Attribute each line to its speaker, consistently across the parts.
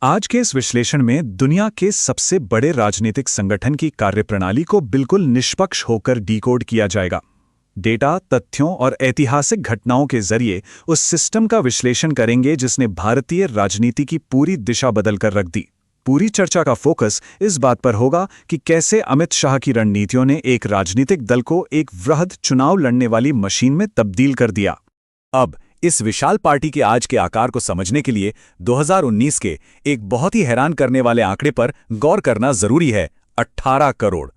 Speaker 1: आज के इस विश्लेषण में दुनिया के सबसे बड़े राजनीतिक संगठन की कार्यप्रणाली को बिल्कुल निष्पक्ष होकर डिकोड किया जाएगा। डेटा, तथ्यों और ऐतिहासिक घटनाओं के जरिए उस सिस्टम का विश्लेषण करेंगे जिसने भारतीय राजनीति की पूरी दिशा बदल कर रख दी। पूरी चर्चा का फोकस इस बात पर होगा कि कैसे अमित शाह की रणनीतियों ने एक राजनीतिक दल को एक वृहद चुनाव लड़ने वाली मशीन में तब्दील कर दिया।
Speaker 2: अब इस विशाल पार्टी के आज के आकार को समझने के लिए 2019 के एक बहुत ही हैरान करने वाले आंकड़े पर गौर करना जरूरी है। 18 करोड़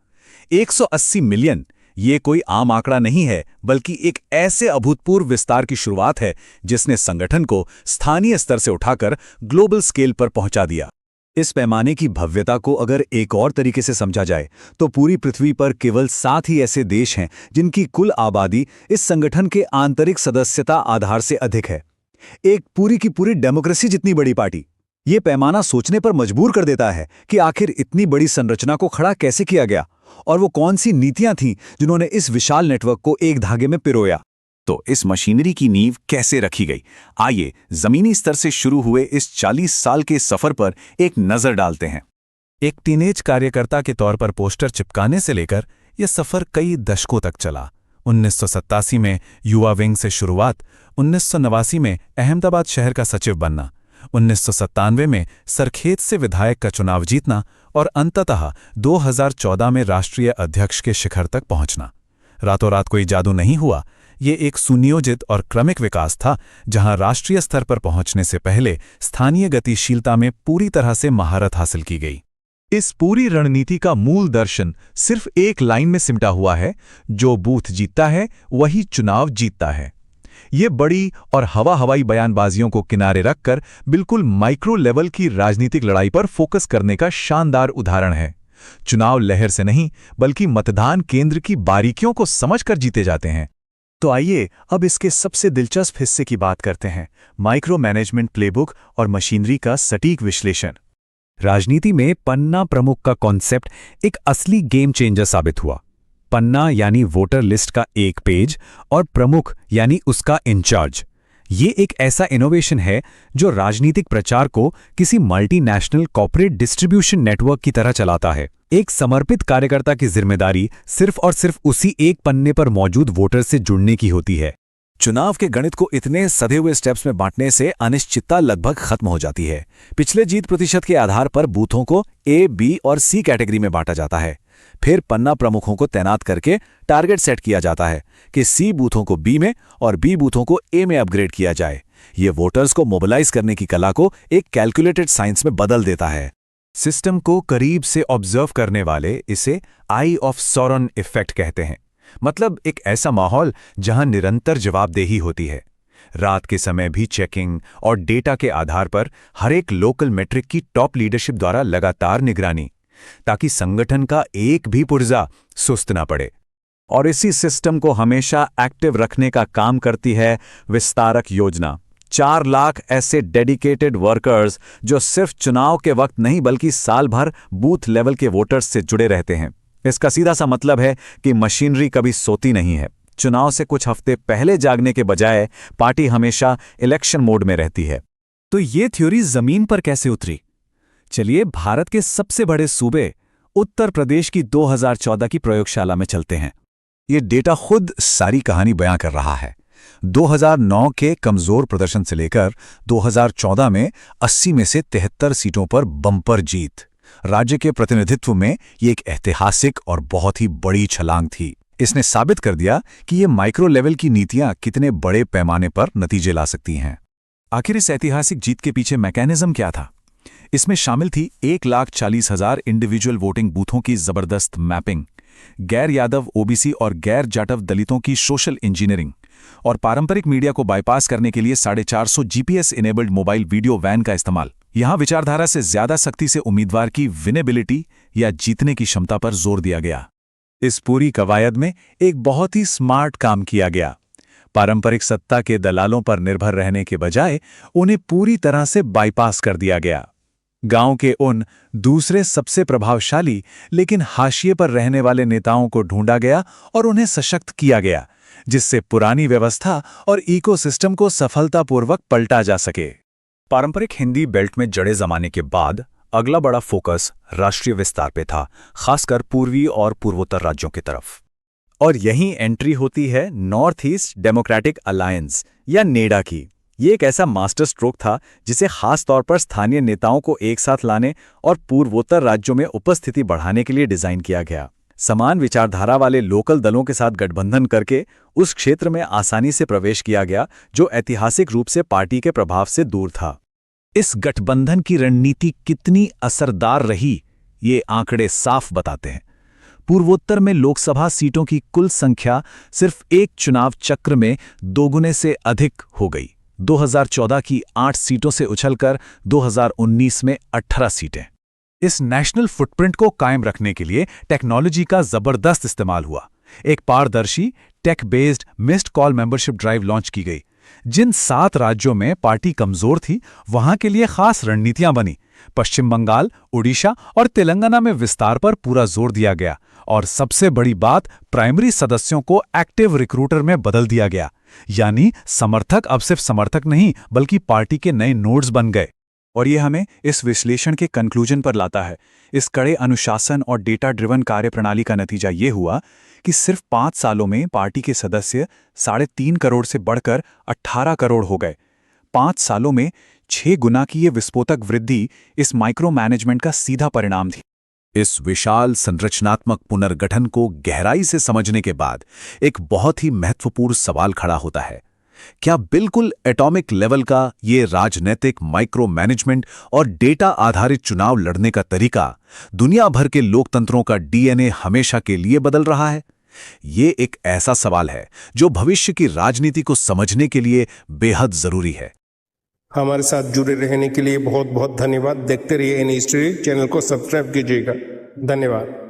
Speaker 2: 180 मिलियन। ये कोई आम आंकड़ा नहीं है, बल्कि एक ऐसे अभूतपूर्व विस्तार की शुरुआत है जिसने संगठन को स्थानीय स्तर से उठाकर ग्लोबल स्केल पर पहुंचा दिया। इस पैमाने की भव्यता को अगर एक और तरीके से समझा जाए तो पूरी पृथ्वी पर केवल 7 ही ऐसे देश हैं जिनकी कुल आबादी इस संगठन के आंतरिक सदस्यता आधार से अधिक है। एक पूरी की पूरी डेमोक्रेसी जितनी बड़ी पार्टी। ये पैमाना सोचने पर मजबूर कर देता है कि आखिर इतनी बड़ी संरचना को खड़ा कैसे किया गया और वो कौन सी नीतियां थीं जिन्होंने इस विशाल नेटवर्क को एक धागे में पिरोया। तो इस मशीनरी की नींव कैसे रखी गई? आइए जमीनी स्तर से शुरू हुए इस 40 साल के सफर पर एक नजर डालते हैं।
Speaker 3: एक टीनेज कार्यकर्ता के तौर पर पोस्टर चिपकाने से लेकर यह सफर कई दशकों तक चला। 1987 में युवा विंग से शुरुआत, 1989 में अहमदाबाद शहर का सचिव बनना, 1997 में सरखेत से विधायक का चुनाव जीतना और अंततः 2014 में राष्ट्रीय अध्यक्ष के शिखर तक पहुंचना। रातों रात कोई जादू नहीं हुआ। ये एक सुनियोजित और क्रमिक विकास था, जहां राष्ट्रीय स्तर पर पहुंचने से पहले स्थानीय गतिशीलता में पूरी तरह से महारत हासिल की गई।
Speaker 1: इस पूरी रणनीति का मूल दर्शन सिर्फ एक लाइन में सिमटा हुआ है, जो बूथ जीतता है वही चुनाव जीतता है। ये बड़ी और हवाई बयानबाजियों को किनारे रखकर बिल्कुल माइक्रो लेवल की राजनीतिक लड़ाई पर फोकस करने का शानदार उदाहरण है। चुनाव लहर से नहीं, बल्कि मतदान केंद्र की बारीकियों को समझकर जीते जाते हैं।
Speaker 2: तो आइए अब इसके सबसे दिलचस्प हिस्से की बात करते हैं, माइक्रो मैनेजमेंट प्लेबुक और मशीनरी का सटीक विश्लेषण। राजनीति में पन्ना प्रमुख का कॉन्सेप्ट एक असली गेम चेंजर साबित हुआ। पन्ना यानी वोटर लिस्ट का एक पेज और प्रमुख यानी उसका इंचार्ज। ये एक ऐसा इनोवेशन है जो राजनीतिक प्रचार को किसी मल्टीनेशनल कॉर्पोरेट डिस्ट्रीब्यूशन नेटवर्क की तरह चलाता है। एक समर्पित कार्यकर्ता की जिम्मेदारी सिर्फ और सिर्फ उसी एक पन्ने पर मौजूद वोटर से जुड़ने की होती है। चुनाव के गणित को इतने सधे हुए स्टेप्स में बांटने से अनिश्चितता लगभग खत्म हो जाती है। पिछले जीत प्रतिशत के आधार पर बूथों को ए, बी और सी कैटेगरी में बांटा जाता है। फिर पन्ना प्रमुखों को तैनात करके टारगेट सेट किया जाता है कि सी बूथों को बी में और बी बूथों को ए में अपग्रेड किया जाए। ये वोटर्स को मोबिलाइज करने की कला को एक कैलकुलेटेड साइंस में बदल देता है। सिस्टम को करीब से ऑब्जर्व करने वाले इसे आई ऑफ सॉरन इफेक्ट कहते हैं। मतलब एक ऐसा माहौल जहां निरंतर जवाबदेही होती है। रात के समय भी चेकिंग और डेटा के आधार पर हर एक लोकल मेट्रिक की टॉप लीडरशिप द्वारा लगातार निगरानी, ताकि संगठन का एक भी पुर्जा सुस्त ना पड़े। और इसी सिस्टम को हमेशा एक्टिव रखने का काम करती है विस्तारक योजना। 4 लाख ऐसे डेडिकेटेड वर्कर्स जो सिर्फ चुनाव के वक्त नहीं बल्कि साल भर बूथ लेवल के वोटर्स से जुड़े रहते हैं। इसका सीधा सा मतलब है कि मशीनरी कभी सोती नहीं है। चुनाव से कुछ हफ्ते पहले जागने के बजाय पार्टी हमेशा इलेक्शन मोड में रहती है। तो ये थ्योरी जमीन पर कैसे उतरी? चलिए भारत के सबसे बड़े सूबे उत्तर प्रदेश की 2014 की प्रयोगशाला में चलते हैं। ये डेटा खुद सारी कहानी बयां कर रहा है। 2009 के कमजोर प्रदर्शन से लेकर 2014 में 80 में से 73 सीटों पर बम्पर जीत। राज्य के प्रतिनिधित्व में ये एक ऐतिहासिक और बहुत ही बड़ी छलांग थी। इसने साबित कर दिया कि ये माइक्रो लेवल की नीतियां कितने बड़े पैमाने पर नतीजे ला सकती हैं। आखिर इस ऐतिहासिक जीत के पीछे मैकेनिज्म क्या था? इसमें शामिल थी 1,40,000 इंडिविजुअल वोटिंग बूथों की जबरदस्त मैपिंग, गैर यादव ओबीसी और गैर जाटव दलितों की सोशल इंजीनियरिंग और पारंपरिक मीडिया को बाईपास करने के लिए 450 GPS enabled mobile video van का इस्तेमाल। यहां विचारधारा से ज्यादा सख्ती से उम्मीदवार की विनेबिलिटी या जीतने की क्षमता पर जोर दिया गया। इस पूरी कवायद में एक बहुत ही स्मार्ट काम किया गया। पारंपरिक सत्ता के दलालों पर निर्भर रहने के बजाय उन्हें पूरी तरह से बाईपास कर दिया गया। गांव के उन दूसरे सबसे प्रभावशाली लेकिन हाशिए पर रहने वाले नेताओं को ढूंढा गया और उन्हें सशक्त किया गया, जिससे पुरानी व्यवस्था और इकोसिस्टम को सफलतापूर्वक पलटा जा सके। पारंपरिक हिंदी बेल्ट में जड़े जमाने के बाद अगला बड़ा फोकस राष्ट्रीय विस्तार पे था, खासकर पूर्वी और पूर्वोत्तर राज्यों की तरफ। और यहीं एंट्री होती है नॉर्थ ईस्ट डेमोक्रेटिक अलायंस या नेडा की। ये एक ऐसा मास्टर स्ट्रोक था जिसे खास तौर पर स्थानीय नेताओं को एक साथ लाने और पूर्वोत्तर राज्यों में उपस्थिति बढ़ाने के लिए डिजाइन किया गया। समान विचारधारा वाले लोकल दलों के साथ गठबंधन करके उस क्षेत्र में आसानी से प्रवेश किया गया जो ऐतिहासिक रूप से पार्टी के प्रभाव से दूर था। इस गठबंधन की रणनीति कितनी असरदार रही, ये आंकड़े साफ बताते हैं। पूर्वोत्तर में लोकसभा सीटों की कुल संख्या सिर्फ एक चुनाव चक्र में दोगुने से अधिक हो गई। 2014 की 8 सीटों से उछलकर 2019 में 18 सीटें। इस नेशनल फुटप्रिंट को कायम रखने के लिए टेक्नोलॉजी का जबरदस्त इस्तेमाल हुआ। एक पारदर्शी tech based missed call membership drive launch की गई। जिन 7 राज्यों में पार्टी कमजोर थी वहां के लिए खास रणनीतियां बनी। पश्चिम बंगाल, उड़ीसा और तेलंगाना में विस्तार पर पूरा जोर दिया गया और सबसे बड़ी बात, प्राइमरी सदस्यों को एक्टिव रिक्रूटर में बदल दिया गया। यानी समर्थक अब सिर्फ समर्थक नहीं बल्कि पार्टी के नए नोड्स बन गए।
Speaker 1: और ये हमें इस विश्लेषण के कंक्लूजन पर लाता है। इस कड़े अनुशासन और डेटा ड्रिवन कार्यप्रणाली का नतीजा ये हुआ कि सिर्फ 5 सालों में पार्टी के सदस्य 3.5 करोड़ से बढ़कर 18 करोड़ हो गए। 5 सालों में 6 गुना की ये विस्फोटक वृद्धि इस माइक्रो मैनेजमेंट का सीधा परिणाम थी।
Speaker 2: इस विशाल संरचनात्मक पुनर्गठन को गहराई से समझने के बाद एक बहुत ही महत्वपूर्ण सवाल खड़ा होता है। क्या बिल्कुल एटॉमिक लेवल का ये राजनीतिक माइक्रो मैनेजमेंट और डेटा आधारित चुनाव लड़ने का तरीका दुनिया भर के लोकतंत्रों का डीएनए हमेशा के लिए बदल रहा है? ये एक ऐसा सवाल है जो भविष्य की राजनीति को समझने के लिए बेहद जरूरी है।
Speaker 4: हमारे साथ जुड़े रहने के लिए बहुत बहुत धन्यवाद। देखते रहिए एनई हिस्ट्री चैनल को सब्सक्राइब कीजिएगा। धन्यवाद।